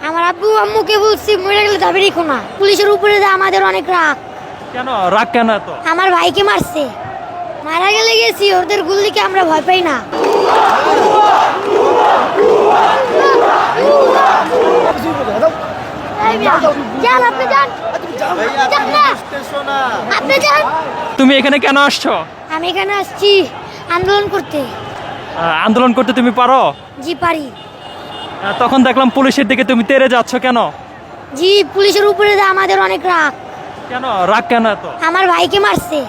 আমার আব্বু আম্মুকে বলছি মরে গেলে দাবি রেখো না। পুলিশের উপরে যে আমাদের অনেক রাগ। কেন রাগ কেন এত? আমার ভাইকে মারছে, মারা গেলে গেছি, ওদের গুলিকে আমরা ভয় পাই না। যান, আপনি যান। যান না। আপনি যান। তুমি এখানে কেন আসছো? আমি এখানে আসছি আন্দোলন করতে। আন্দোলন করতে তুমি পারো? জি পারি। তখন দেখলাম পুলিশের দিকে তুমি তেড়ে যাচ্ছ কেন? জি, পুলিশের উপরে যে আমাদের অনেক রাগ। কেন রাগ কেন এত? আমার ভাইকে মারছে।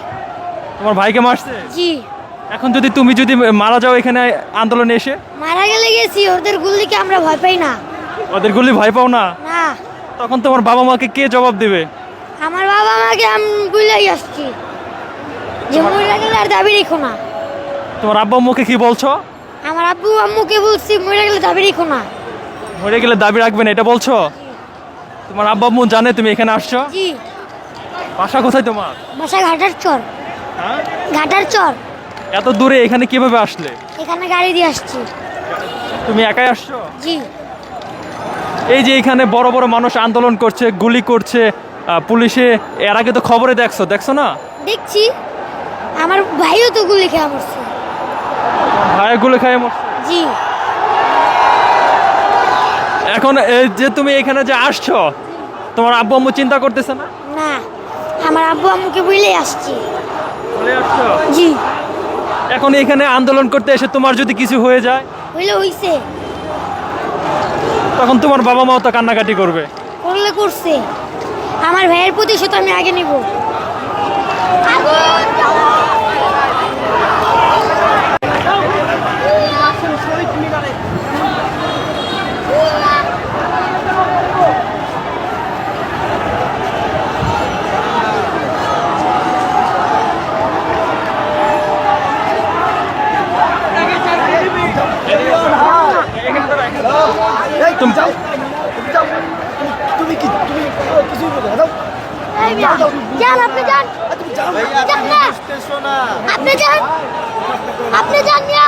তোমার ভাইকে মারছে? জি। এখন তুমি যদি মারা যাও এখানে আন্দোলনে এসে? মারা গেলে গেছি, ওদের গুলিকে আমরা ভয় পাই না। ওদের গুলি ভয় পাও না? না। তখন তোমার বাবা মাকে কে জবাব দেবে? আমার বাবা মাকে আমি বুঝলেই আসছি যে মরে গেলে আর দাবি রেখো না। তোমার আব্বা আম্মুকে কি বলছো? আমার আব্বু আম্মুকে বলছি মরে গেলে দাবি রেখো না। মরে গেলে দাবি রাখবে না এটা বলছো? তোমার আব্বা আম্মু জানে তুমি এখানে আসছো? জি। বাসা কোথায় তোমার? বাসা ঘাটার চর। হ্যাঁ? ঘাটার চর। এত দূরে এখানে কিভাবে আসলে? এখানে গাড়ি দিয়ে আসছি। তুমি একাই আসছো? জি। এই যে এখানে বড় বড় মানুষ আন্দোলন করছে, গুলি করছে, পুলিশে এর আগে তো খবরে দেখছো না? দেখছি। আমার ভাইও তো গুলি খেয়ে মরছে। ভাইয়ের গুলি খায় মরছে। জি। এখন এই যে তুমি এখানে যে আসছো, তোমার আব্বু আম্মু চিন্তা করতেছে না? না, আমার আব্বু আম্মুকে বুঝলেই আসছি। চলে আসছো? জি। এখন এখানে আন্দোলন করতে এসে তোমার যদি কিছু হয়ে যায় হইলে হইছে। তখন তোমার বাবা মাও তো কান্নাকাটি করবে। করলে করছে। আমার ভাইয়ের প্রতিশোধ আমি আগে নিব। তুমি যাও। যান, আপনি যান। যান না। আপনি যান। আপনি যান মিয়া।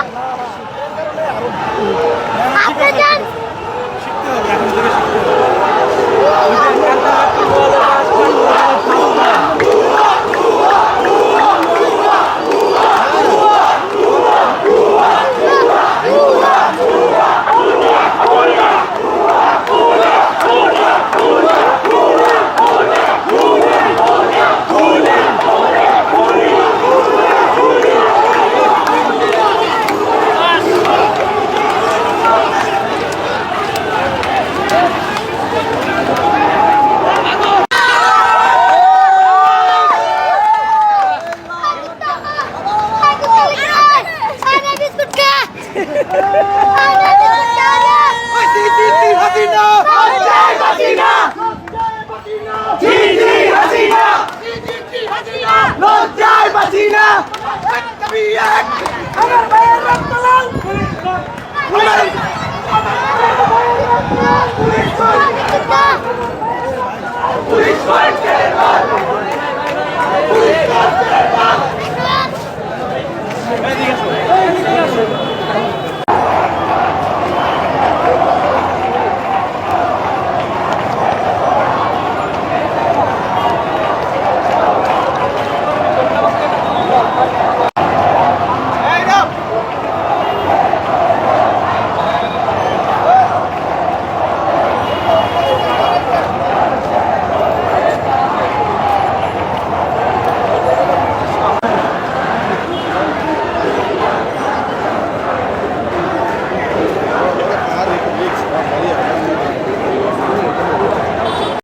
আপনি যান।